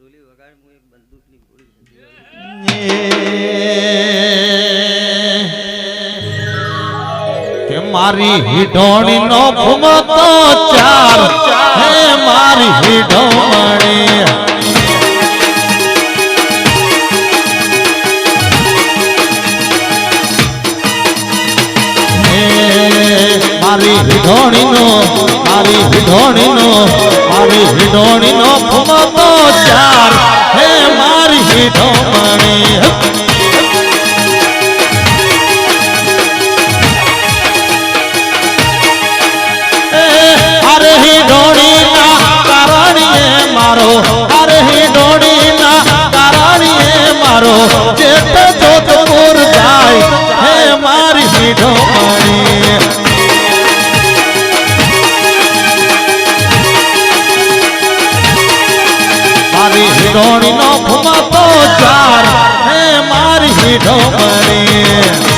ઢોલી વગાડ હું એક બંદૂકની ગોળી કે મારી હિડોણી નો ભૂમતો ચાર હે મારી હિડોણી મારી હિડોણી નો ભૂમતો ચાર હે મારી હિડોણી અરે હિડોણી ના કારણીએ મારો અરે હિડોણી ના કારણીએ મારો જેઠ જોધપુર જાય હે મારી હિડોણી મારી હિડોણી નો ભૂમતો ચાર હે મારી હિડોણી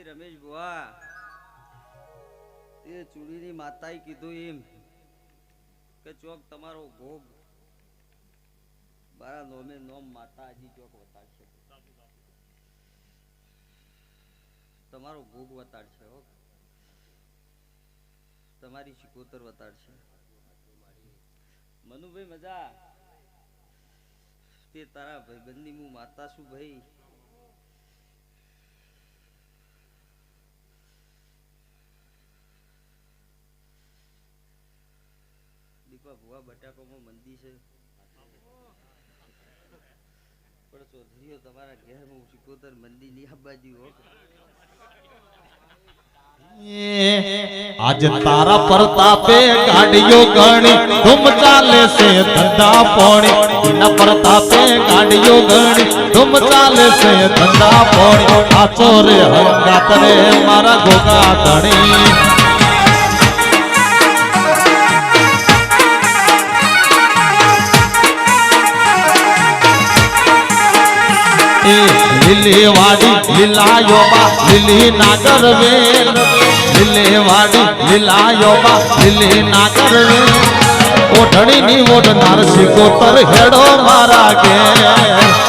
રમેશ બુઆ એ ચૂડીની માતાએ કીધું એમ કે ચોક તમારો ભોગ મારા નોમે નોમ માતાજી ચોક વતાડશે તમારો ભોગ વતાડશે હો તમારી શિકોતર વતાડશે મનુભાઈ મજા તે તારા ભાઈબંધની હું માતા છું ભાઈ દીપા ભુવા બટાકોમાં મંદી છે પણ ચૌધરીઓ તમારા ઘેરમાં શિકોતર મંદી ની આબાજી હો આજ તારા પ્રતાપે ગાડીઓ ગણી ધૂમ ચાલે છે ધંધા પોણી ના પ્રતાપે ગાડીઓ ગણી ધૂમ ચાલે છે ધંધા પોણી આચો રે હંગાત રે મારા ગોગા ધણી લીલી વાડી લીલાયો બા લીલી નાગર વેલ લીલી વાડી લીલાયો બા લીલી નાગર વેલ ઓઢણી ની ઓઢનાર શિકોતર હેડો મારા ઘેર